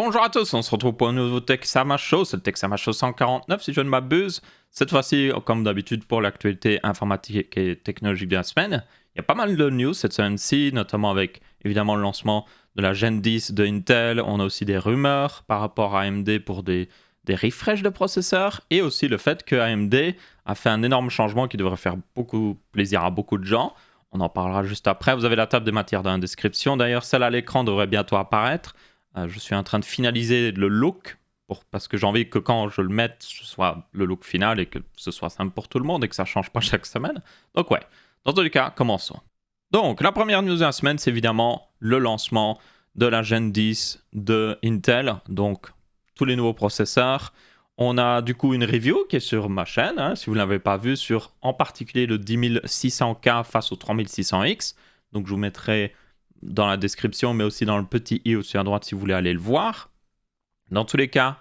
Bonjour à tous, on se retrouve pour un nouveau Texama Show, c'est le Texama Show 149 si je ne m'abuse. Cette fois-ci, comme d'habitude pour l'actualité informatique et technologique de la semaine, il y a pas mal de news cette semaine-ci, notamment avec évidemment le lancement de la Gen 10 de Intel. On a aussi des rumeurs par rapport à AMD pour des refreshs de processeurs et aussi le fait que AMD a fait un énorme changement qui devrait faire beaucoup plaisir à beaucoup de gens. On en parlera juste après. Vous avez la table des matières dans la description. D'ailleurs, celle à l'écran devrait bientôt apparaître. Je suis en train de finaliser le look parce que j'ai envie que quand je le mette, ce soit le look final et que ce soit simple pour tout le monde et que ça ne change pas chaque semaine. Donc ouais, dans tous les cas, commençons. Donc la première news de la semaine, c'est évidemment le lancement de la Gen 10 de Intel. Donc tous les nouveaux processeurs. On a du coup une review qui est sur ma chaîne, si vous ne l'avez pas vue, sur en particulier le 10600K face au 3600X. Donc je vous mettrai dans la description, mais aussi dans le petit i au-dessus à droite si vous voulez aller le voir. Dans tous les cas,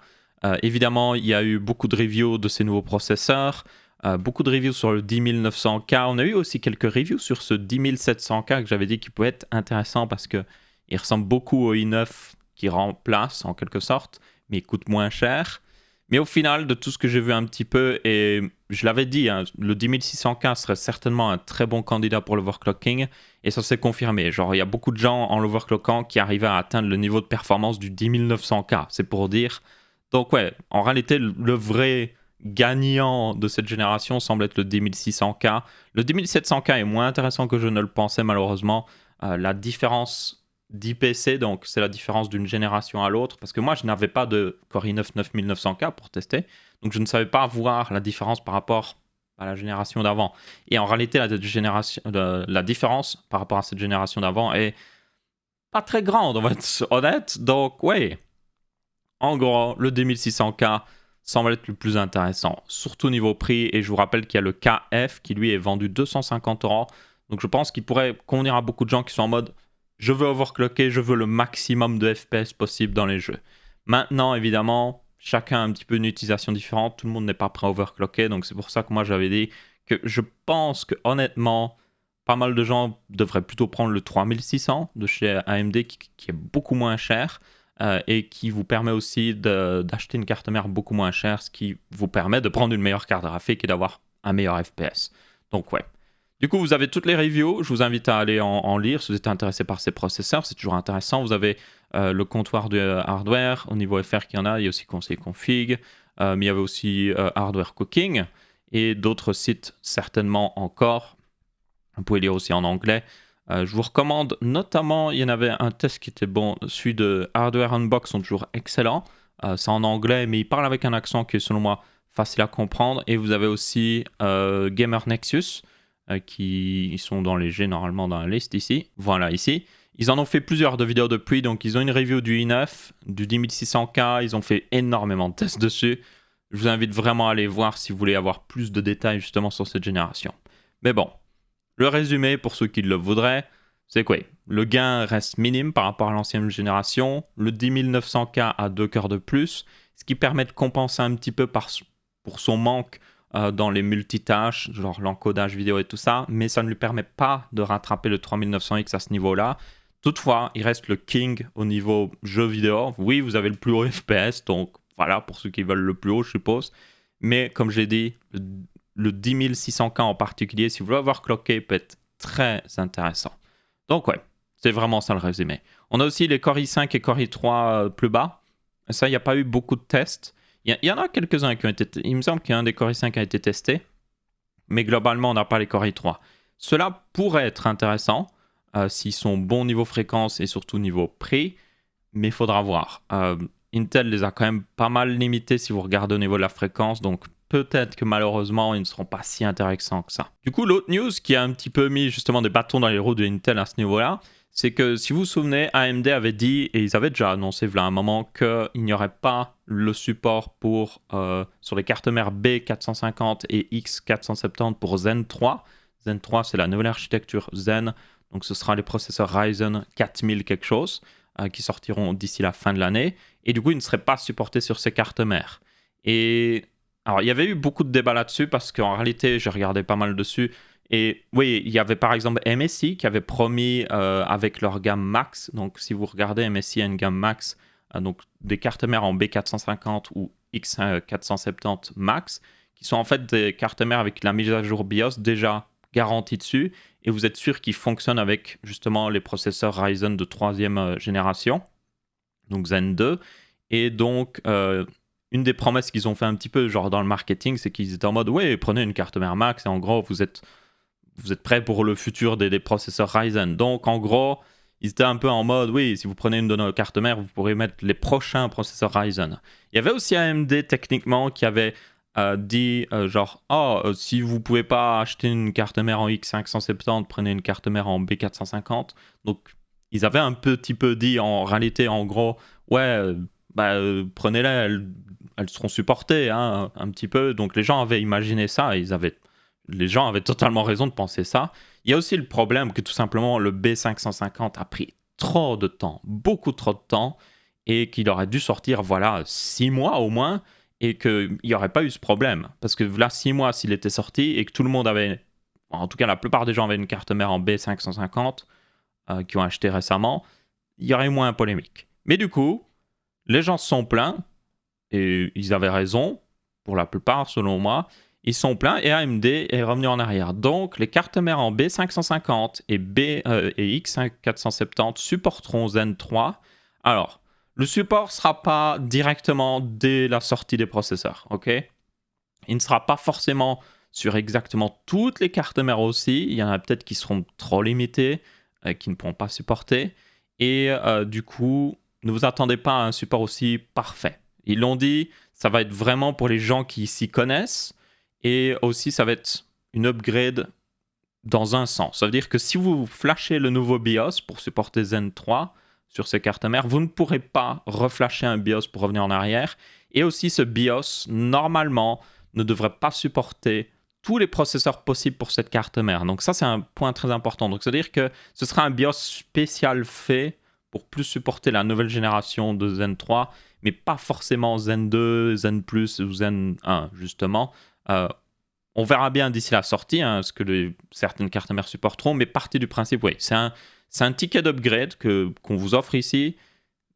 évidemment, il y a eu beaucoup de reviews de ces nouveaux processeurs, beaucoup de reviews sur le 10900K. On a eu aussi quelques reviews sur ce 10700K que j'avais dit qu'il pouvait être intéressant parce qu'il ressemble beaucoup au i9 qui remplace en quelque sorte, mais il coûte moins cher. Mais au final, de tout ce que j'ai vu un petit peu, et je l'avais dit, le 10600K serait certainement un très bon candidat pour l'overclocking, et ça s'est confirmé. Genre, il y a beaucoup de gens en l'overclockant qui arrivaient à atteindre le niveau de performance du 10900K, c'est pour dire. Donc ouais, en réalité, le vrai gagnant de cette génération semble être le 10600K. Le 10700K est moins intéressant que je ne le pensais malheureusement. La différence d'IPC, donc c'est la différence d'une génération à l'autre, parce que moi je n'avais pas de Core i9 9900K pour tester, donc je ne savais pas voir la différence par rapport à la génération d'avant. Et en réalité, la différence par rapport à cette génération d'avant est pas très grande, on va être honnête. Donc ouais, en gros, le 2600K semble être le plus intéressant, surtout niveau prix, et je vous rappelle qu'il y a le KF qui lui est vendu 250€, donc je pense qu'il pourrait convenir à beaucoup de gens qui sont en mode je veux overclocker, je veux le maximum de FPS possible dans les jeux. Maintenant, évidemment, chacun a un petit peu une utilisation différente. Tout le monde n'est pas prêt à overclocker. Donc, c'est pour ça que moi, j'avais dit que je pense que, honnêtement, pas mal de gens devraient plutôt prendre le 3600 de chez AMD qui est beaucoup moins cher et qui vous permet aussi d'acheter une carte mère beaucoup moins chère, ce qui vous permet de prendre une meilleure carte graphique et d'avoir un meilleur FPS. Donc, ouais. Du coup, vous avez toutes les reviews. Je vous invite à aller en lire si vous êtes intéressé par ces processeurs. C'est toujours intéressant. Vous avez le comptoir de hardware. Au niveau FR qu'il y en a, il y a aussi conseil config. Mais il y avait aussi hardware cooking et d'autres sites certainement encore. Vous pouvez lire aussi en anglais. Je vous recommande notamment, il y en avait un test qui était bon. Celui de Hardware Unbox sont toujours excellents. C'est en anglais, mais il parle avec un accent qui est selon moi facile à comprendre. Et vous avez aussi Gamer Nexus. Qui sont dans les G normalement dans la liste ici. Voilà, ici. Ils en ont fait plusieurs de vidéos depuis, donc ils ont une review du i9, du 10600K, ils ont fait énormément de tests dessus. Je vous invite vraiment à aller voir si vous voulez avoir plus de détails justement sur cette génération. Mais bon, le résumé pour ceux qui le voudraient, c'est quoi? Le gain reste minime par rapport à l'ancienne génération. Le 10900K a 2 cœurs de plus, ce qui permet de compenser un petit peu pour son manque dans les multitâches, genre l'encodage vidéo et tout ça, mais ça ne lui permet pas de rattraper le 3900X à ce niveau-là. Toutefois, il reste le king au niveau jeu vidéo. Oui, vous avez le plus haut FPS, donc voilà, pour ceux qui veulent le plus haut, je suppose. Mais comme j'ai dit, le 10600K en particulier, si vous voulez avoir clocké, peut être très intéressant. Donc ouais, c'est vraiment ça le résumé. On a aussi les Core i5 et Core i3 plus bas. Ça, il n'y a pas eu beaucoup de tests. Il y en a quelques-uns qui ont été... Il me semble qu'un des Core i5 a été testé, mais globalement, on n'a pas les Core i3. Cela pourrait être intéressant s'ils sont bons niveau fréquence et surtout niveau prix, mais il faudra voir. Intel les a quand même pas mal limités si vous regardez au niveau de la fréquence, donc peut-être que malheureusement, ils ne seront pas si intéressants que ça. Du coup, l'autre news qui a un petit peu mis justement des bâtons dans les roues de Intel à ce niveau-là, c'est que si vous vous souvenez, AMD avait dit, et ils avaient déjà annoncé voilà un moment, qu'il n'y aurait pas le support pour sur les cartes mères B450 et X470 pour Zen 3. Zen 3, c'est la nouvelle architecture Zen, donc ce sera les processeurs Ryzen 4000 quelque chose, qui sortiront d'ici la fin de l'année, et du coup, ils ne seraient pas supportés sur ces cartes mères. Et alors, il y avait eu beaucoup de débats là-dessus, parce qu'en réalité, j'ai regardé pas mal dessus. Et oui, il y avait par exemple MSI qui avait promis avec leur gamme Max. Donc, si vous regardez, MSI a une gamme Max donc des cartes mères en B450 ou X470 Max, qui sont en fait des cartes mères avec la mise à jour BIOS déjà garantie dessus, et vous êtes sûr qu'ils fonctionnent avec justement les processeurs Ryzen de 3e génération, donc Zen 2. Et donc, une des promesses qu'ils ont fait un petit peu genre dans le marketing, c'est qu'ils étaient en mode, ouais, prenez une carte mère Max, et en gros, vous êtes prêts pour le futur des processeurs Ryzen. Donc, en gros, ils étaient un peu en mode, oui, si vous prenez une de nos cartes mères, vous pourrez mettre les prochains processeurs Ryzen. Il y avait aussi AMD, techniquement, qui avait dit genre, si vous pouvez pas acheter une carte mère en X570, prenez une carte mère en B450. Donc, ils avaient un petit peu dit, en réalité, en gros, ouais, prenez-les, elles seront supportées, hein, un petit peu. Donc, les gens avaient imaginé ça, les gens avaient totalement raison de penser ça. Il y a aussi le problème que tout simplement le B550 a pris trop de temps, beaucoup trop de temps, et qu'il aurait dû sortir, 6 mois au moins, et qu'il n'y aurait pas eu ce problème. Parce que là, 6 mois s'il était sorti, et que tout le monde avait, en tout cas la plupart des gens avaient une carte mère en B550, qui ont acheté récemment, il y aurait eu moins de polémique. Mais du coup, les gens se sont plaints, et ils avaient raison, pour la plupart selon moi. Ils sont pleins et AMD est revenu en arrière. Donc, les cartes mères en B550 et X470 supporteront Zen 3. Alors, le support ne sera pas directement dès la sortie des processeurs, ok? Il ne sera pas forcément sur exactement toutes les cartes mères aussi. Il y en a peut-être qui seront trop limitées, qui ne pourront pas supporter. Et du coup, ne vous attendez pas à un support aussi parfait. Ils l'ont dit, ça va être vraiment pour les gens qui s'y connaissent. Et aussi, ça va être une upgrade dans un sens. Ça veut dire que si vous flashez le nouveau BIOS pour supporter Zen 3 sur ces cartes mères, vous ne pourrez pas reflasher un BIOS pour revenir en arrière. Et aussi, ce BIOS, normalement, ne devrait pas supporter tous les processeurs possibles pour cette carte mère. Donc ça, c'est un point très important. Donc, c'est-à-dire que ce sera un BIOS spécial fait pour plus supporter la nouvelle génération de Zen 3, mais pas forcément Zen 2, Zen Plus ou Zen 1, justement. On verra bien d'ici la sortie ce que certaines cartes mères supporteront, mais partez du principe, oui, c'est un ticket d'upgrade qu'on vous offre ici,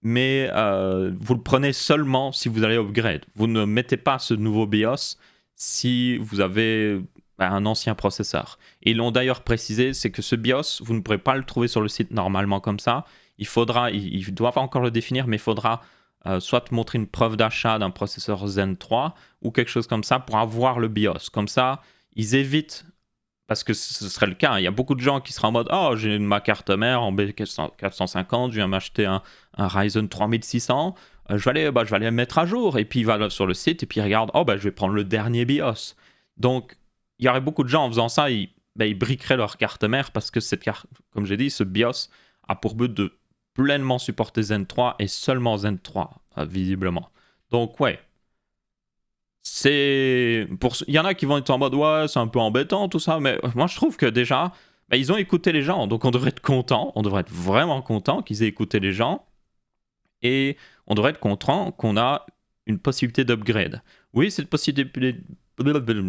mais vous le prenez seulement si vous allez upgrade. Vous ne mettez pas ce nouveau BIOS si vous avez un ancien processeur. Et ils l'ont d'ailleurs précisé, c'est que ce BIOS, vous ne pourrez pas le trouver sur le site normalement comme ça. Ils ne doivent pas encore le définir, mais il faudra soit montrer une preuve d'achat d'un processeur Zen 3 ou quelque chose comme ça pour avoir le BIOS. Comme ça, ils évitent, parce que ce serait le cas, il y a beaucoup de gens qui seraient en mode « Oh, j'ai ma carte mère en B450, je viens m'acheter un Ryzen 3600, je vais aller le mettre à jour. » Et puis il va sur le site et puis il regarde « Oh, je vais prendre le dernier BIOS. » Donc, il y aurait beaucoup de gens en faisant ça, ils briqueraient leur carte mère parce que cette carte, comme j'ai dit, ce BIOS a pour but de pleinement supporter Zen 3 et seulement Zen 3, visiblement. Donc, ouais. Il y en a qui vont être en mode, ouais, c'est un peu embêtant, tout ça, mais moi, je trouve que déjà, ils ont écouté les gens, donc on devrait être content, on devrait être vraiment content qu'ils aient écouté les gens, et on devrait être content qu'on a une possibilité d'upgrade. Oui, cette possibilité...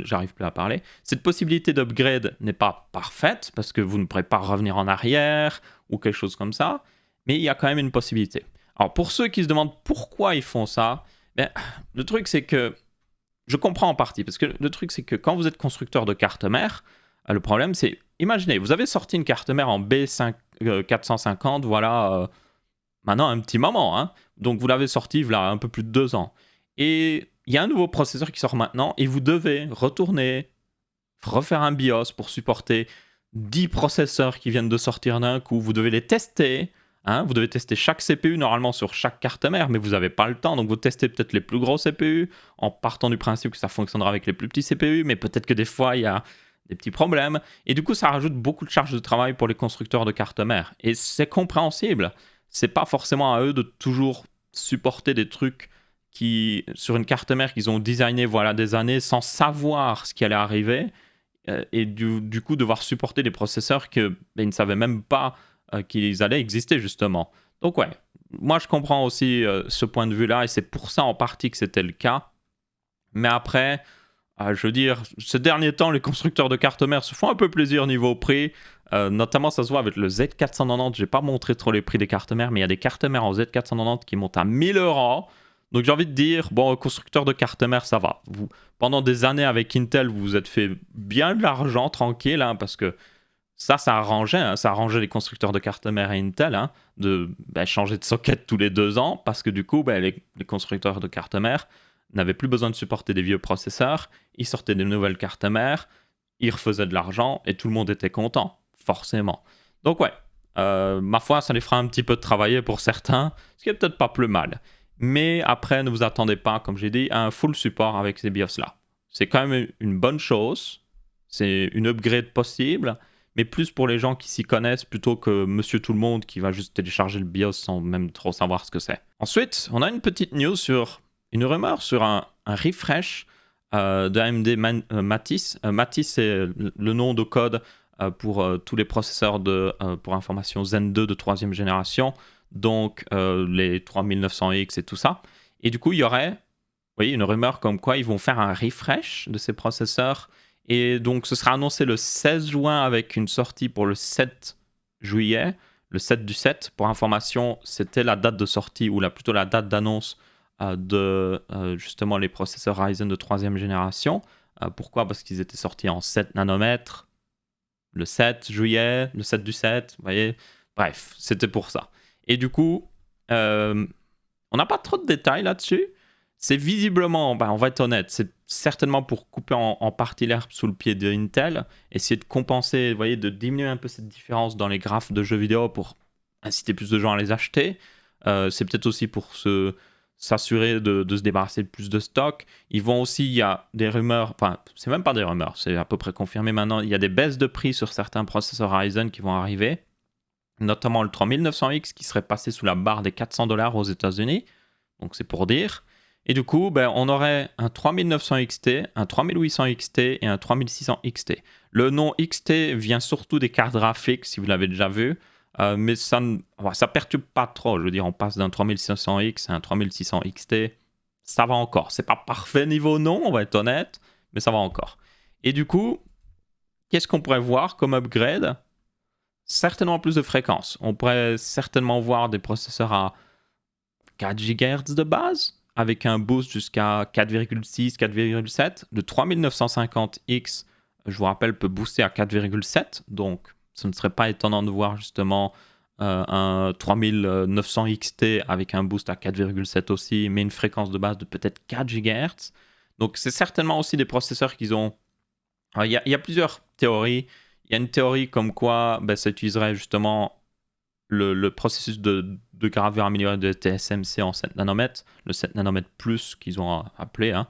J'arrive plus à parler. Cette possibilité d'upgrade n'est pas parfaite, parce que vous ne pourrez pas revenir en arrière, ou quelque chose comme ça, mais il y a quand même une possibilité. Alors, pour ceux qui se demandent pourquoi ils font ça, le truc, c'est que je comprends en partie, parce que le truc, c'est que quand vous êtes constructeur de carte mère, le problème, c'est, imaginez, vous avez sorti une carte mère en B450, maintenant un petit moment, hein, donc vous l'avez sorti, un peu plus de 2 ans. Et il y a un nouveau processeur qui sort maintenant, et vous devez retourner, refaire un BIOS pour supporter 10 processeurs qui viennent de sortir d'un coup, vous devez les tester. Vous devez tester chaque CPU normalement sur chaque carte mère, mais vous n'avez pas le temps, donc vous testez peut-être les plus gros CPU en partant du principe que ça fonctionnera avec les plus petits CPU, mais peut-être que des fois il y a des petits problèmes, et du coup ça rajoute beaucoup de charges de travail pour les constructeurs de cartes mères, et c'est compréhensible. C'est pas forcément à eux de toujours supporter des trucs sur une carte mère qu'ils ont designé des années sans savoir ce qui allait arriver, et du coup devoir supporter des processeurs qu'ils ne savaient même pas qu'ils allaient exister justement. Donc ouais, moi je comprends aussi ce point de vue-là, et c'est pour ça en partie que c'était le cas. Mais après, je veux dire, ces derniers temps, les constructeurs de cartes mères se font un peu plaisir niveau prix. Notamment, ça se voit avec le Z490. Je n'ai pas montré trop les prix des cartes mères, mais il y a des cartes mères en Z490 qui montent à 1000 euros. Donc j'ai envie de dire, bon, constructeur de cartes mères, ça va. Pendant des années avec Intel, vous vous êtes fait bien de l'argent tranquille, hein, parce que ça arrangeait, hein, ça arrangeait les constructeurs de cartes mères et Intel, hein, de changer de socket tous les 2 ans, parce que du coup, les constructeurs de cartes mères n'avaient plus besoin de supporter des vieux processeurs, ils sortaient des nouvelles cartes mères, ils refaisaient de l'argent, et tout le monde était content, forcément. Donc ouais, ma foi, ça les fera un petit peu de travailler pour certains, ce qui est peut-être pas plus mal. Mais après, ne vous attendez pas, comme j'ai dit, à un full support avec ces BIOS-là. C'est quand même une bonne chose, c'est une upgrade possible, mais plus pour les gens qui s'y connaissent plutôt que monsieur tout le monde qui va juste télécharger le BIOS sans même trop savoir ce que c'est. Ensuite, on a une petite news une rumeur sur un refresh de AMD Matisse. Matisse, c'est le nom de code pour tous les processeurs pour information Zen 2 de 3e génération, donc les 3900X et tout ça. Et du coup, il y aurait une rumeur comme quoi ils vont faire un refresh de ces processeurs. Et donc, ce sera annoncé le 16 juin avec une sortie pour le 7 juillet, le 7 du 7. Pour information, c'était la date de sortie, ou plutôt la date d'annonce de justement les processeurs Ryzen de 3e génération. Pourquoi? Parce qu'ils étaient sortis en 7 nanomètres, le 7 juillet, le 7 du 7, vous voyez. Bref, c'était pour ça. Et du coup, on n'a pas trop de détails là-dessus. C'est visiblement, on va être honnête, c'est certainement pour couper en partie l'herbe sous le pied de Intel, essayer de compenser, vous voyez, de diminuer un peu cette différence dans les graphes de jeux vidéo pour inciter plus de gens à les acheter. C'est peut-être aussi pour s'assurer de se débarrasser de plus de stock. Ils vont aussi, il y a des rumeurs, enfin, c'est même pas des rumeurs, c'est à peu près confirmé maintenant, il y a des baisses de prix sur certains processeurs Ryzen qui vont arriver, notamment le 3900X qui serait passé sous la barre des $400 aux États-Unis, donc c'est pour dire. Et du coup, on aurait un 3900 XT, un 3800 XT et un 3600 XT. Le nom XT vient surtout des cartes graphiques, si vous l'avez déjà vu, mais ça perturbe pas trop. Je veux dire, on passe d'un 3500X à un 3600 XT, ça va encore. C'est pas parfait niveau nom, on va être honnête, mais ça va encore. Et du coup, qu'est-ce qu'on pourrait voir comme upgrade? Certainement plus de fréquences. On pourrait certainement voir des processeurs à 4 GHz de base, avec un boost jusqu'à 4,6, 4,7. Le 3950X, je vous rappelle, peut booster à 4,7. Donc, ce ne serait pas étonnant de voir justement un 3900 XT avec un boost à 4,7 aussi, mais une fréquence de base de peut-être 4 GHz. Donc, c'est certainement aussi des processeurs qu'ils ont... Il y a plusieurs théories. Il y a une théorie comme quoi ça utiliserait justement le processus de gravure améliorée de TSMC en 7 nanomètres, le 7 nanomètres plus qu'ils ont appelé. Hein.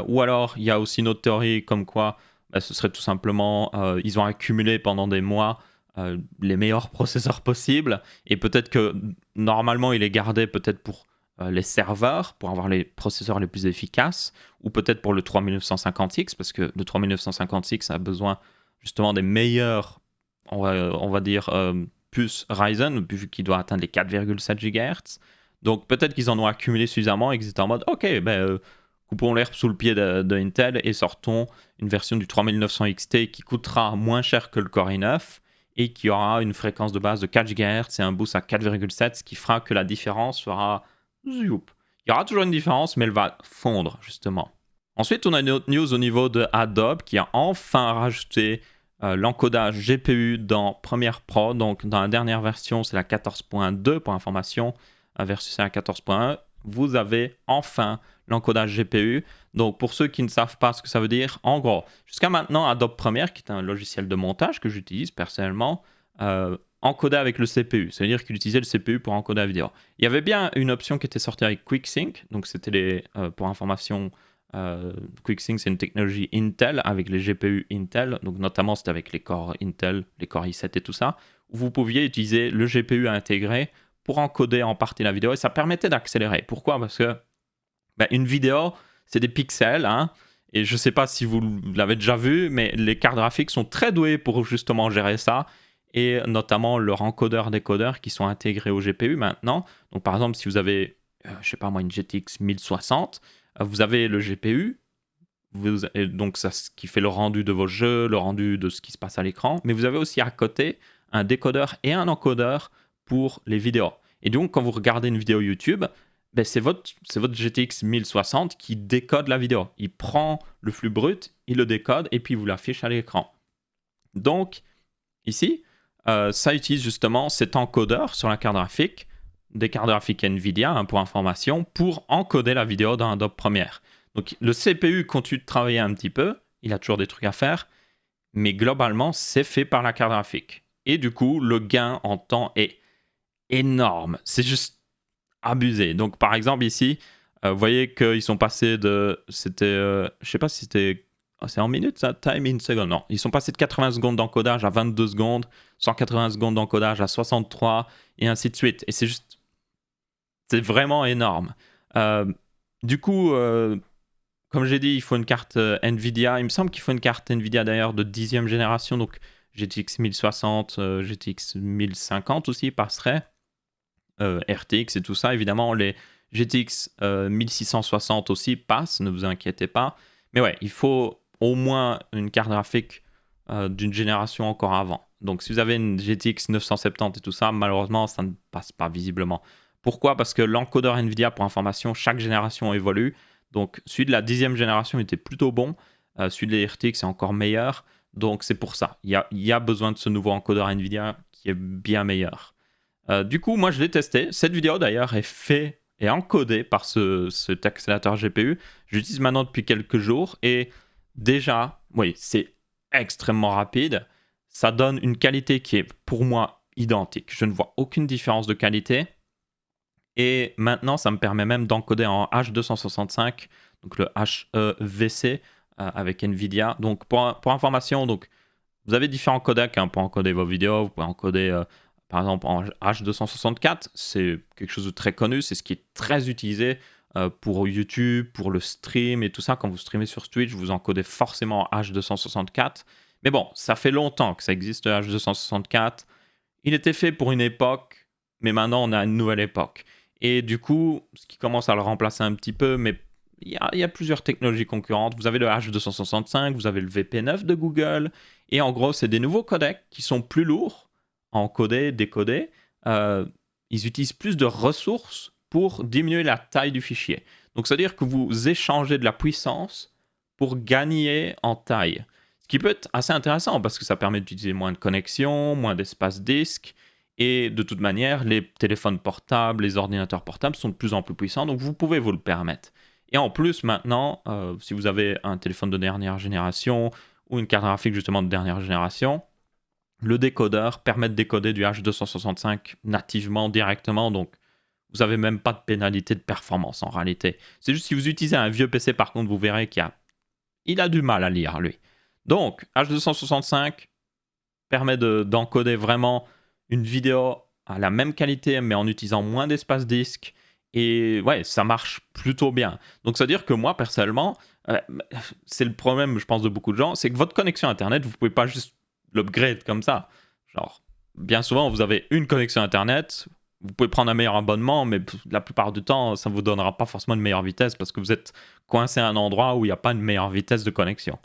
Ou alors, il y a aussi une autre théorie comme quoi ce serait tout simplement, ils ont accumulé pendant des mois les meilleurs processeurs possibles, et peut-être que normalement, ils les gardaient peut-être pour les serveurs, pour avoir les processeurs les plus efficaces, ou peut-être pour le 3950X, parce que le 3950X a besoin justement des meilleurs, on va dire... plus Ryzen, vu qu'il doit atteindre les 4,7 GHz. Donc peut-être qu'ils en ont accumulé suffisamment et qu'ils étaient en mode ok, coupons l'herbe sous le pied de Intel et sortons une version du 3900 XT qui coûtera moins cher que le Core i9 et qui aura une fréquence de base de 4 GHz et un boost à 4,7, ce qui fera que la différence sera... Il y aura toujours une différence, mais elle va fondre, justement. Ensuite, on a une autre news au niveau de Adobe qui a enfin rajouté l'encodage GPU dans Premiere Pro. Donc dans la dernière version, c'est la 14.2 pour information, versus la 14.1. Vous avez enfin l'encodage GPU. Donc pour ceux qui ne savent pas ce que ça veut dire, en gros, jusqu'à maintenant, Adobe Premiere, qui est un logiciel de montage que j'utilise personnellement, encodait avec le CPU. C'est-à-dire qu'il utilisait le CPU pour encoder la vidéo. Il y avait bien une option qui était sortie avec QuickSync. Donc c'était pour information... QuickSync, c'est une technologie Intel avec les GPU Intel, donc notamment c'était avec les corps Intel, les corps i7 et tout ça, où vous pouviez utiliser le GPU intégré pour encoder en partie la vidéo, et ça permettait d'accélérer. Pourquoi? Parce que une vidéo, c'est des pixels, hein, et je ne sais pas si vous l'avez déjà vu, mais les cartes graphiques sont très douées pour justement gérer ça, et notamment leurs encodeurs-décodeurs qui sont intégrés au GPU maintenant. Donc par exemple, si vous avez, je sais pas moi, une GTX 1060, vous avez le GPU, Et donc ça, ce qui fait le rendu de vos jeux, le rendu de ce qui se passe à l'écran. Mais vous avez aussi à côté un décodeur et un encodeur pour les vidéos. Et donc, quand vous regardez une vidéo YouTube, ben, c'est votre GTX 1060 qui décode la vidéo. Il prend le flux brut, il le décode et puis il vous l'affiche à l'écran. Donc, ici, ça utilise justement cet encodeur sur la carte graphique, des cartes graphiques NVIDIA, hein, pour information, pour encoder la vidéo dans Adobe Premiere. Donc, le CPU continue de travailler un petit peu, il a toujours des trucs à faire, mais globalement, c'est fait par la carte graphique. Et du coup, le gain en temps est énorme. C'est juste abusé. Donc, par exemple, ici, vous voyez qu'ils sont passés de... C'était... je sais pas si c'était... c'est en minutes, ça? Time in second. Non. Ils sont passés de 80 secondes d'encodage à 22 secondes, 180 secondes d'encodage à 63, et ainsi de suite. Et c'est juste... C'est vraiment énorme. Du coup, comme j'ai dit, il faut une carte NVIDIA. Il me semble qu'il faut une carte NVIDIA d'ailleurs de 10e génération, donc GTX 1060, GTX 1050 aussi passerait. RTX et tout ça, évidemment, les GTX 1660 aussi passent, ne vous inquiétez pas. Mais ouais, il faut au moins une carte graphique d'une génération encore avant. Donc si vous avez une GTX 970 et tout ça, malheureusement, ça ne passe pas visiblement. Pourquoi? Parce que l'encodeur NVIDIA, pour information, chaque génération évolue. Donc celui de la 10e génération était plutôt bon, celui de la RTX est encore meilleur. Donc c'est pour ça, il y a besoin de ce nouveau encodeur NVIDIA qui est bien meilleur. Du coup, moi je l'ai testé. Cette vidéo d'ailleurs est encodée par cet accélérateur GPU. J'utilise maintenant depuis quelques jours et déjà, oui, c'est extrêmement rapide. Ça donne une qualité qui est pour moi identique. Je ne vois aucune différence de qualité. Et maintenant, ça me permet même d'encoder en H265, donc le HEVC avec NVIDIA. Donc pour information, donc, vous avez différents codecs pour encoder vos vidéos. Vous pouvez encoder par exemple en H264, c'est quelque chose de très connu, c'est ce qui est très utilisé pour YouTube, pour le stream et tout ça. Quand vous streamez sur Twitch, vous encodez forcément en H264. Mais bon, ça fait longtemps que ça existe le H264. Il était fait pour une époque, mais maintenant on a une nouvelle époque. Et du coup, ce qui commence à le remplacer un petit peu, mais il y a plusieurs technologies concurrentes. Vous avez le H265, vous avez le VP9 de Google, et en gros, c'est des nouveaux codecs qui sont plus lourds, encodés, décodés. Ils utilisent plus de ressources pour diminuer la taille du fichier. Donc, c'est-à-dire que vous échangez de la puissance pour gagner en taille. Ce qui peut être assez intéressant parce que ça permet d'utiliser moins de connexions, moins d'espace disque. Et de toute manière, les téléphones portables, les ordinateurs portables sont de plus en plus puissants, donc vous pouvez vous le permettre. Et en plus, maintenant, si vous avez un téléphone de dernière génération ou une carte graphique justement de dernière génération, le décodeur permet de décoder du H265 nativement, directement, donc vous n'avez même pas de pénalité de performance en réalité. C'est juste si vous utilisez un vieux PC, par contre, vous verrez qu'il a du mal à lire, lui. Donc, H265 permet d'encoder vraiment une vidéo à la même qualité, mais en utilisant moins d'espace disque. Et ouais, ça marche plutôt bien. Donc, ça veut dire que moi, personnellement, c'est le problème, je pense, de beaucoup de gens, c'est que votre connexion Internet, vous ne pouvez pas juste l'upgrade comme ça. Genre, bien souvent, vous avez une connexion Internet, vous pouvez prendre un meilleur abonnement, mais la plupart du temps, ça ne vous donnera pas forcément une meilleure vitesse parce que vous êtes coincé à un endroit où il n'y a pas une meilleure vitesse de connexion.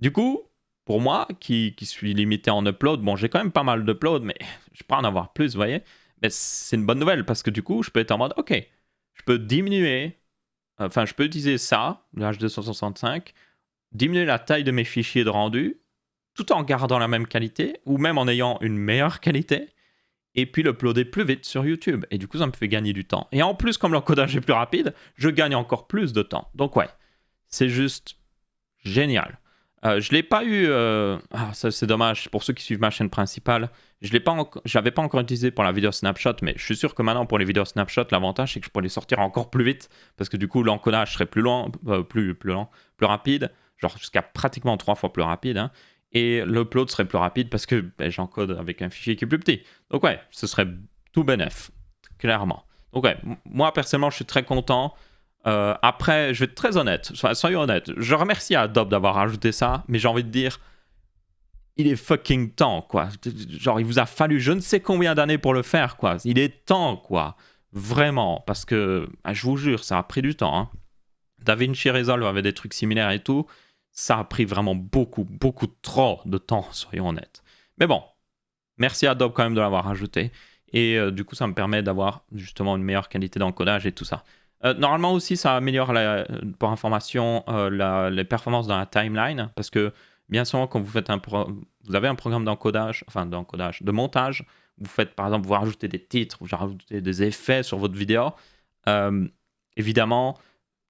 Du coup, pour moi, qui suis limité en upload, bon, j'ai quand même pas mal d'upload, mais je peux en avoir plus, vous voyez. Mais c'est une bonne nouvelle parce que du coup, je peux être en mode, ok, je peux diminuer, enfin, je peux utiliser ça, le H265, diminuer la taille de mes fichiers de rendu, tout en gardant la même qualité, ou même en ayant une meilleure qualité, et puis l'uploader plus vite sur YouTube. Et du coup, ça me fait gagner du temps. Et en plus, comme l'encodage est plus rapide, je gagne encore plus de temps. Donc ouais, c'est juste génial. Je l'ai pas eu... ça c'est dommage, pour ceux qui suivent ma chaîne principale, je l'avais pas encore utilisé pour la vidéo snapshot, mais je suis sûr que maintenant pour les vidéos snapshot, l'avantage c'est que je pourrais les sortir encore plus vite, parce que du coup l'encodage serait plus lent, plus rapide, genre jusqu'à pratiquement 3 fois plus rapide, hein, et l'upload serait plus rapide parce que j'encode avec un fichier qui est plus petit. Donc ouais, ce serait tout bénef, clairement. Donc ouais, moi personnellement je suis très content. Après, je vais être très honnête, soyons honnêtes, je remercie Adobe d'avoir rajouté ça, mais j'ai envie de dire, il est fucking temps, quoi. Genre, il vous a fallu je ne sais combien d'années pour le faire, quoi. Il est temps, quoi. Vraiment, parce que, je vous jure, ça a pris du temps, hein. DaVinci Resolve avait des trucs similaires et tout. Ça a pris vraiment beaucoup trop de temps, soyons honnêtes. Mais bon, merci à Adobe quand même de l'avoir ajouté. Et du coup, ça me permet d'avoir justement une meilleure qualité d'encodage et tout ça. Normalement aussi, ça améliore, pour information, les performances dans la timeline. Parce que bien souvent, quand vous avez un programme de montage, vous faites par exemple, vous rajoutez des titres, vous rajoutez des effets sur votre vidéo. Évidemment,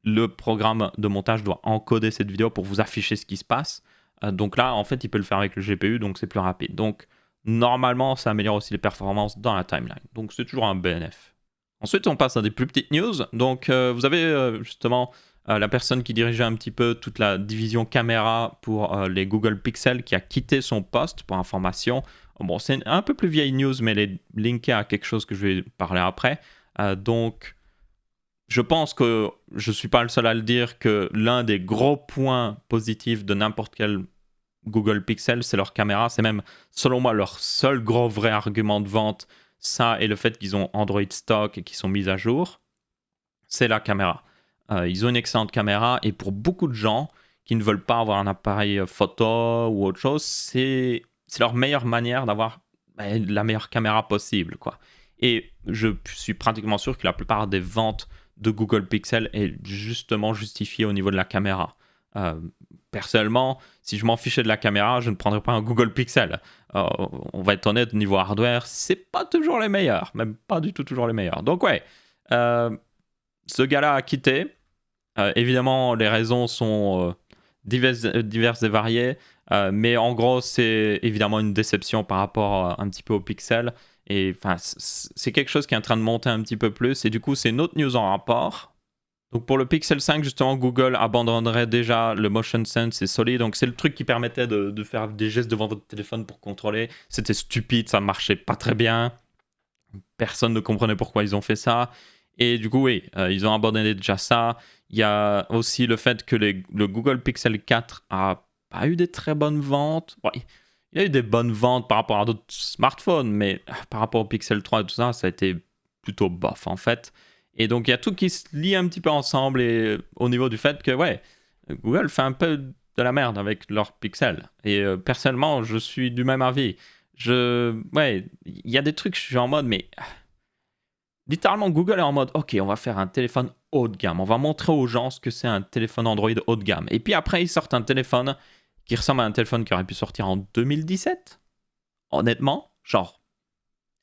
le programme de montage doit encoder cette vidéo pour vous afficher ce qui se passe. Donc là, en fait, il peut le faire avec le GPU, donc c'est plus rapide. Donc, normalement, ça améliore aussi les performances dans la timeline. Donc, c'est toujours un BNF. Ensuite, on passe à des plus petites news. Donc, vous avez justement la personne qui dirigeait un petit peu toute la division caméra pour les Google Pixel qui a quitté son poste, pour information. Bon, c'est un peu plus vieille news, mais elle est linkée à quelque chose que je vais parler après. Donc, je pense que je ne suis pas le seul à le dire, que l'un des gros points positifs de n'importe quel Google Pixel, c'est leur caméra. C'est même, selon moi, leur seul gros vrai argument de vente. Ça et le fait qu'ils ont Android stock et qu'ils sont mis à jour, c'est la caméra. Ils ont une excellente caméra et pour beaucoup de gens qui ne veulent pas avoir un appareil photo ou autre chose, c'est leur meilleure manière d'avoir la meilleure caméra possible, quoi. Et je suis pratiquement sûr que la plupart des ventes de Google Pixel est justement justifiée au niveau de la caméra. Personnellement, si je m'en fichais de la caméra, je ne prendrais pas un Google Pixel. On va être honnête, niveau hardware, c'est pas toujours les meilleurs, même pas du tout toujours les meilleurs. Donc ouais, ce gars-là a quitté. Évidemment, les raisons sont diverses et variées, mais en gros, c'est évidemment une déception par rapport un petit peu au Pixel. Et enfin, c'est quelque chose qui est en train de monter un petit peu plus. Et du coup, c'est une autre news en rapport. Donc pour le Pixel 5, justement, Google abandonnerait déjà le Motion Sense et Solid. Donc c'est le truc qui permettait de faire des gestes devant votre téléphone pour contrôler. C'était stupide, ça ne marchait pas très bien. Personne ne comprenait pourquoi ils ont fait ça. Et du coup, oui, ils ont abandonné déjà ça. Il y a aussi le fait que le Google Pixel 4 a pas eu des très bonnes ventes. Bon, il a eu des bonnes ventes par rapport à d'autres smartphones, mais par rapport au Pixel 3 et tout ça, ça a été plutôt bof en fait. Et donc, il y a tout qui se lie un petit peu ensemble et au niveau du fait que, ouais, Google fait un peu de la merde avec leur Pixel. Et personnellement, je suis du même avis. Ouais, il y a des trucs, je suis en mode, mais littéralement, Google est en mode, ok, on va faire un téléphone haut de gamme. On va montrer aux gens ce que c'est un téléphone Android haut de gamme. Et puis après, ils sortent un téléphone qui ressemble à un téléphone qui aurait pu sortir en 2017. Honnêtement, genre,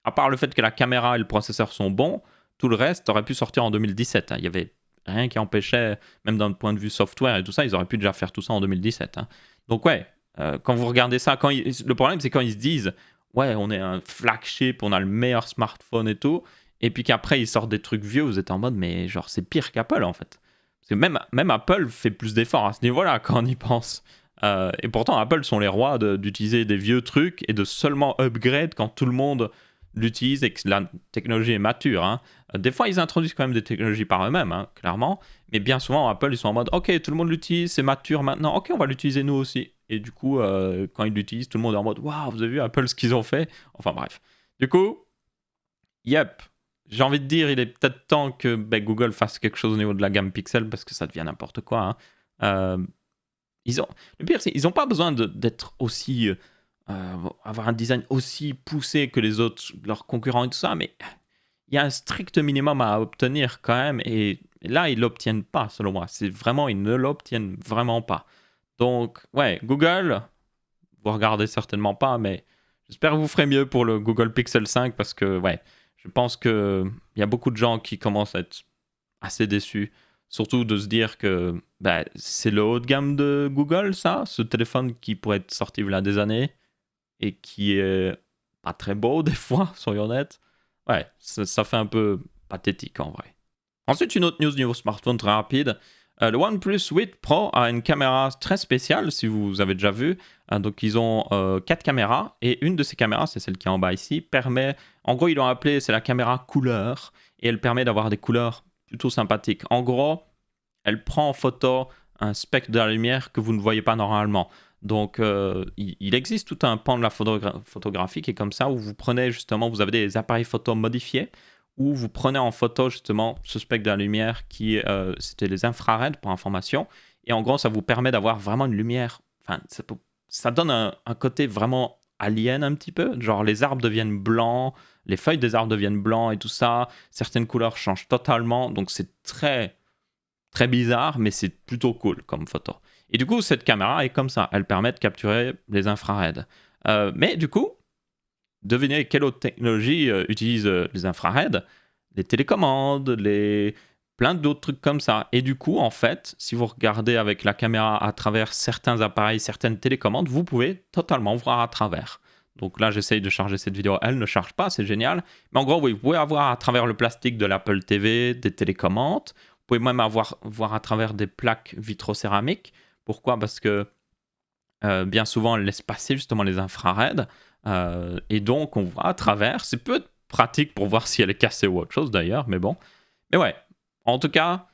à part le fait que la caméra et le processeur sont bons, tout le reste aurait pu sortir en 2017. Hein. Il n'y avait rien qui empêchait, même d'un point de vue software et tout ça, ils auraient pu déjà faire tout ça en 2017. Hein. Donc ouais, quand vous regardez ça, le problème c'est quand ils se disent « Ouais, on est un flagship, on a le meilleur smartphone et tout », et puis qu'après ils sortent des trucs vieux, vous êtes en mode « Mais genre, c'est pire qu'Apple en fait. » Parce que même Apple fait plus d'efforts à ce niveau-là quand on y pense. Et pourtant, Apple sont les rois d'utiliser des vieux trucs et de seulement upgrade quand tout le monde l'utilise et que la technologie est mature. Hein. Des fois, ils introduisent quand même des technologies par eux-mêmes, hein, clairement. Mais bien souvent, Apple, ils sont en mode « Ok, tout le monde l'utilise, c'est mature maintenant. Ok, on va l'utiliser nous aussi. » Et du coup, quand ils l'utilisent, tout le monde est en mode « Waouh, vous avez vu Apple ce qu'ils ont fait ?» Enfin bref. Du coup, yep. J'ai envie de dire, il est peut-être temps que Google fasse quelque chose au niveau de la gamme Pixel parce que ça devient n'importe quoi. Hein. Le pire, c'est qu'ils n'ont pas besoin d'être aussi... avoir un design aussi poussé que les autres, leurs concurrents et tout ça, mais il y a un strict minimum à obtenir quand même, et là, ils ne l'obtiennent pas, selon moi. C'est vraiment, ils ne l'obtiennent vraiment pas. Donc, ouais, Google, vous regardez certainement pas, mais j'espère que vous ferez mieux pour le Google Pixel 5, parce que, ouais, je pense qu'il y a beaucoup de gens qui commencent à être assez déçus. Surtout de se dire que c'est le haut de gamme de Google, ça, ce téléphone qui pourrait être sorti il y a des années et qui est pas très beau des fois, soyons honnêtes. Ouais, ça fait un peu pathétique en vrai. Ensuite, une autre news niveau smartphone très rapide. Le OnePlus 8 Pro a une caméra très spéciale, si vous avez déjà vu. Donc, ils ont 4 caméras et une de ces caméras, c'est celle qui est en bas ici, permet, en gros, ils l'ont appelée, c'est la caméra couleur et elle permet d'avoir des couleurs plutôt sympathiques. En gros, elle prend en photo un spectre de la lumière que vous ne voyez pas normalement. Donc, il existe tout un pan de la photographie qui est comme ça, où vous prenez justement, vous avez des appareils photo modifiés, où vous prenez en photo justement ce spectre de la lumière qui, c'était les infrared pour information. Et en gros, ça vous permet d'avoir vraiment une lumière. Enfin, ça donne un côté vraiment alien un petit peu. Genre, les arbres deviennent blancs, les feuilles des arbres deviennent blancs et tout ça. Certaines couleurs changent totalement. Donc, c'est très, très bizarre, mais c'est plutôt cool comme photo. Et du coup, cette caméra est comme ça. Elle permet de capturer les infrareds. Mais du coup, devinez quelle autre technologie utilise les infrareds? Les télécommandes, plein d'autres trucs comme ça. Et du coup, en fait, si vous regardez avec la caméra à travers certains appareils, certaines télécommandes, vous pouvez totalement voir à travers. Donc là, j'essaye de charger cette vidéo. Elle ne charge pas, c'est génial. Mais en gros, oui, vous pouvez avoir à travers le plastique de l'Apple TV des télécommandes. Vous pouvez même voir à travers des plaques vitrocéramiques. Pourquoi? Parce que bien souvent, elle laisse passer justement les infrareds. Et donc, on voit à travers. C'est peu pratique pour voir si elle est cassée ou autre chose d'ailleurs, mais bon. Mais ouais, en tout cas,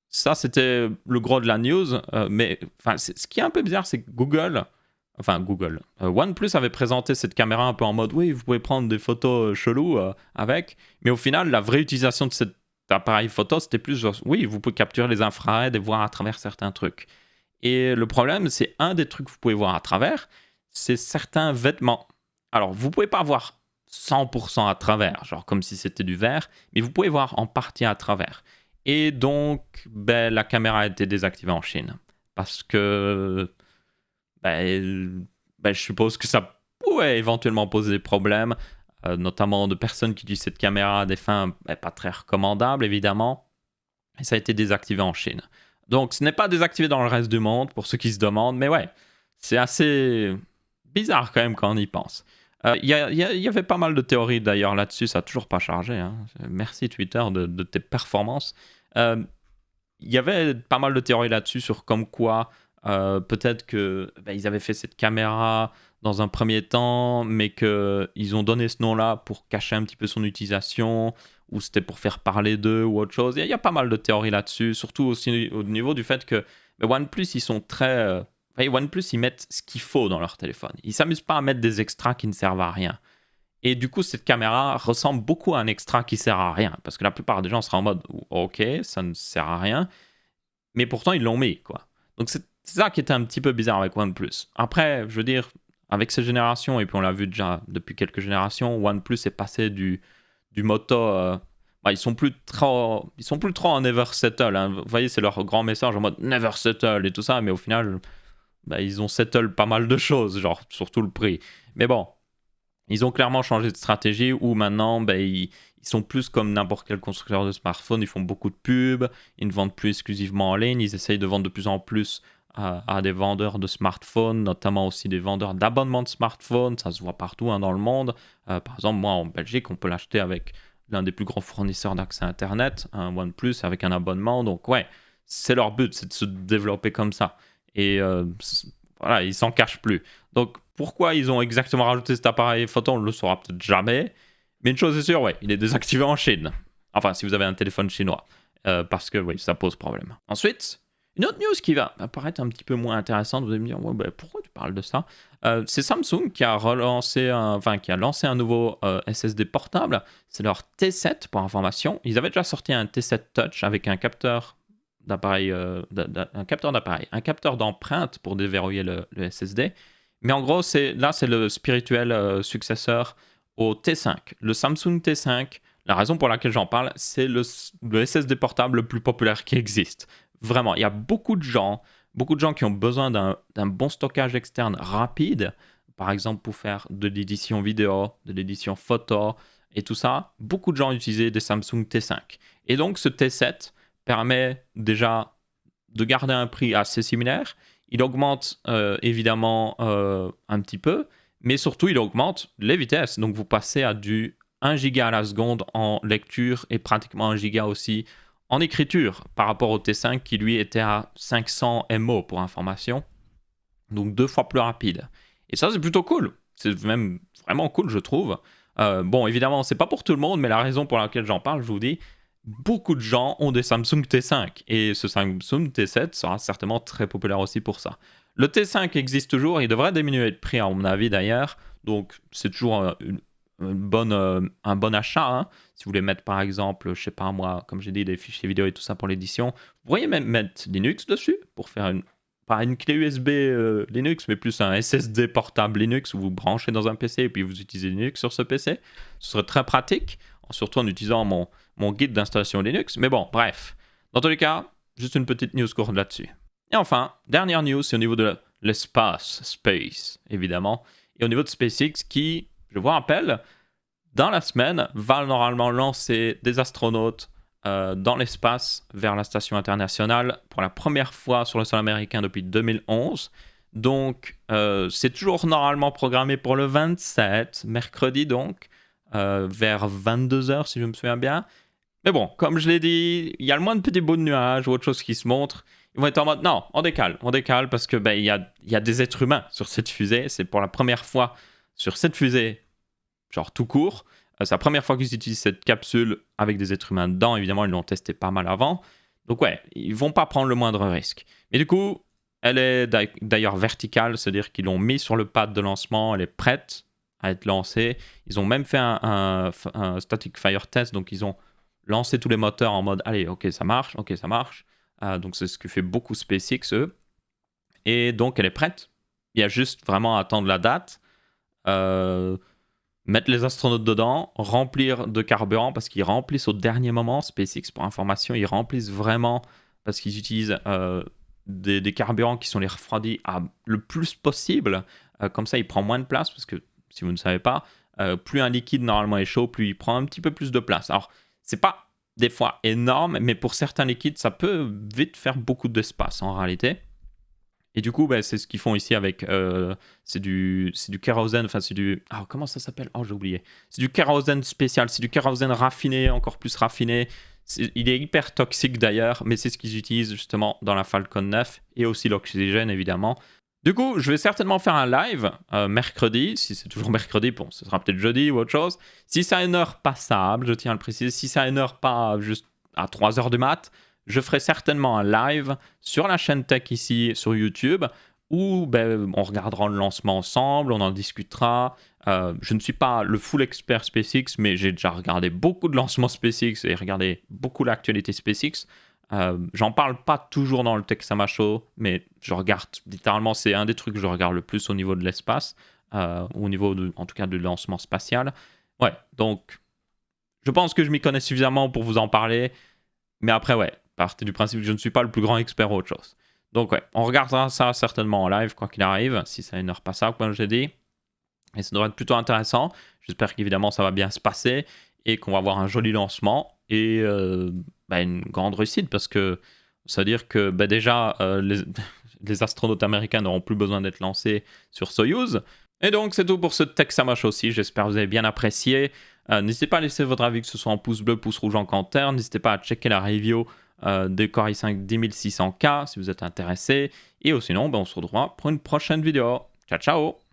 ça c'était le gros de la news. Mais ce qui est un peu bizarre, c'est que Google, OnePlus avait présenté cette caméra un peu en mode oui, vous pouvez prendre des photos cheloues avec, mais au final, la vraie utilisation de cet appareil photo, c'était plus genre, oui, vous pouvez capturer les infrareds et voir à travers certains trucs. Et le problème, c'est un des trucs que vous pouvez voir à travers, c'est certains vêtements. Alors, vous pouvez pas voir 100% à travers, genre comme si c'était du verre, mais vous pouvez voir en partie à travers. Et donc, la caméra a été désactivée en Chine. Parce que, je suppose que ça pourrait éventuellement poser des problèmes, notamment de personnes qui utilisent cette caméra à des fins pas très recommandables, évidemment. Et ça a été désactivé en Chine. Donc, ce n'est pas désactivé dans le reste du monde, pour ceux qui se demandent, mais ouais, c'est assez bizarre quand même quand on y pense. Il y avait pas mal de théories d'ailleurs là-dessus, ça n'a toujours pas chargé. Hein. Merci Twitter de tes performances. Il y avait pas mal de théories là-dessus sur comme quoi peut-être que ils avaient fait cette caméra dans un premier temps, mais qu'ils ont donné ce nom-là pour cacher un petit peu son utilisation, ou c'était pour faire parler d'eux ou autre chose. Il y a pas mal de théories là-dessus, surtout aussi au niveau du fait que OnePlus, ils sont très... OnePlus, ils mettent ce qu'il faut dans leur téléphone. Ils ne s'amusent pas à mettre des extras qui ne servent à rien. Et du coup, cette caméra ressemble beaucoup à un extra qui sert à rien. Parce que la plupart des gens seraient en mode « Ok, ça ne sert à rien. » Mais pourtant, ils l'ont mis, quoi. Donc, c'est ça qui était un petit peu bizarre avec OnePlus. Après, je veux dire, avec ces générations, et puis on l'a vu déjà depuis quelques générations, OnePlus est passé du motto... ils sont plus trop en never settle. Hein. Vous voyez, c'est leur grand message en mode never settle et tout ça. Mais au final, ils ont settle pas mal de choses, genre surtout le prix. Mais bon, ils ont clairement changé de stratégie où maintenant, ils sont plus comme n'importe quel constructeur de smartphone. Ils font beaucoup de pubs, ils ne vendent plus exclusivement en ligne. Ils essayent de vendre de plus en plus à des vendeurs de smartphones, notamment aussi des vendeurs d'abonnements de smartphones. Ça se voit partout dans le monde. Par exemple, moi en Belgique, on peut l'acheter avec l'un des plus grands fournisseurs d'accès Internet, un OnePlus avec un abonnement. Donc ouais, c'est leur but, c'est de se développer comme ça. Et voilà, ils s'en cachent plus. Donc pourquoi ils ont exactement rajouté cet appareil photo, on ne le saura peut-être jamais. Mais une chose est sûre, il est désactivé en Chine. Enfin, si vous avez un téléphone chinois. Parce que oui, ça pose problème. Ensuite, une autre news qui va apparaître un petit peu moins intéressante, vous allez me dire, pourquoi tu parles de ça? C'est Samsung qui a lancé un nouveau SSD portable. C'est leur T7 pour information. Ils avaient déjà sorti un T7 Touch avec un capteur d'appareil, un capteur d'empreinte pour déverrouiller le SSD. Mais en gros, c'est le spirituel successeur au T5. Le Samsung T5, la raison pour laquelle j'en parle, c'est le SSD portable le plus populaire qui existe. Vraiment, il y a beaucoup de gens qui ont besoin d'un bon stockage externe rapide, par exemple pour faire de l'édition vidéo, de l'édition photo et tout ça. Beaucoup de gens utilisaient des Samsung T5. Et donc ce T7 permet déjà de garder un prix assez similaire. Il augmente évidemment un petit peu, mais surtout il augmente les vitesses. Donc vous passez à du 1 giga à la seconde en lecture et pratiquement 1 giga aussi en écriture par rapport au T5 qui lui était à 500 MO pour information. Donc 2 fois plus rapide. Et ça c'est plutôt cool. C'est même vraiment cool je trouve. Bon évidemment c'est pas pour tout le monde, mais la raison pour laquelle j'en parle, je vous dis, beaucoup de gens ont des Samsung T5 et ce Samsung T7 sera certainement très populaire aussi pour ça. Le T5 existe toujours, il devrait diminuer de prix à mon avis d'ailleurs, donc c'est toujours un bon achat. Hein. Si vous voulez mettre par exemple, je sais pas moi, comme j'ai dit, des fichiers vidéo et tout ça pour l'édition, vous pourriez même mettre Linux dessus pour faire pas une clé USB Linux, mais plus un SSD portable Linux où vous branchez dans un PC et puis vous utilisez Linux sur ce PC. Ce serait très pratique, surtout en utilisant mon guide d'installation Linux. Mais bon, bref. Dans tous les cas, juste une petite news courte là-dessus. Et enfin, dernière news, c'est au niveau de l'espace, space, évidemment. Et au niveau de SpaceX qui, je vous rappelle, dans la semaine, va normalement lancer des astronautes dans l'espace vers la station internationale pour la première fois sur le sol américain depuis 2011. Donc, c'est toujours normalement programmé pour le 27, mercredi donc, vers 22h si je me souviens bien. Mais bon, comme je l'ai dit, il y a le moins de petits bouts de nuages ou autre chose qui se montrent. Ils vont être en mode, non, on décale parce que il y a des êtres humains sur cette fusée. C'est pour la première fois sur cette fusée, genre tout court. C'est la première fois qu'ils utilisent cette capsule avec des êtres humains dedans. Évidemment, ils l'ont testé pas mal avant. Donc ouais, ils vont pas prendre le moindre risque. Mais du coup, elle est d'ailleurs verticale, c'est-à-dire qu'ils l'ont mis sur le pad de lancement, elle est prête à être lancée. Ils ont même fait un static fire test, donc ils ont lancé tous les moteurs en mode, allez, ok, ça marche. Donc c'est ce que fait beaucoup SpaceX, eux. Et donc elle est prête. Il y a juste vraiment à attendre la date. Mettre les astronautes dedans, remplir de carburant parce qu'ils remplissent au dernier moment. SpaceX, pour information, ils remplissent vraiment parce qu'ils utilisent des carburants qui sont les refroidis le plus possible. Comme ça, il prend moins de place parce que, si vous ne savez pas, plus un liquide normalement est chaud, plus il prend un petit peu plus de place. Alors, c'est pas des fois énorme, mais pour certains liquides, ça peut vite faire beaucoup d'espace en réalité. Et du coup, c'est ce qu'ils font ici avec... c'est du kérosène, enfin c'est du... Ah, comment ça s'appelle? Oh, j'ai oublié. C'est du kérosène spécial, c'est du kérosène raffiné, encore plus raffiné. Il est hyper toxique d'ailleurs, mais c'est ce qu'ils utilisent justement dans la Falcon 9 et aussi l'oxygène évidemment. Du coup, je vais certainement faire un live mercredi, si c'est toujours mercredi, bon, ce sera peut-être jeudi ou autre chose. Si c'est à une heure passable, je tiens à le préciser, si c'est à une heure pas juste à 3h du mat', je ferai certainement un live sur la chaîne Tech ici sur YouTube où on regardera le lancement ensemble, on en discutera. Je ne suis pas le full expert SpaceX, mais j'ai déjà regardé beaucoup de lancements SpaceX et regardé beaucoup l'actualité SpaceX. J'en parle pas toujours dans le Tech Sama Show, mais je regarde littéralement, c'est un des trucs que je regarde le plus au niveau de l'espace, au niveau en tout cas du lancement spatial. Ouais, donc je pense que je m'y connais suffisamment pour vous en parler, mais après ouais, partez du principe que je ne suis pas le plus grand expert ou autre chose. Donc ouais, on regardera ça certainement en live, quoi qu'il arrive, si c'est une heure passable, comme j'ai dit. Et ça devrait être plutôt intéressant. J'espère qu'évidemment ça va bien se passer et qu'on va avoir un joli lancement et une grande réussite parce que ça veut dire que déjà les astronautes américains n'auront plus besoin d'être lancés sur Soyuz. Et donc c'est tout pour ce Tech Sama Show aussi. J'espère que vous avez bien apprécié. N'hésitez pas à laisser votre avis, que ce soit en pouce bleu, pouce rouge en commentaire. N'hésitez pas à checker la review des Core i5 10600K si vous êtes intéressé. Et sinon, on se retrouvera pour une prochaine vidéo. Ciao, ciao!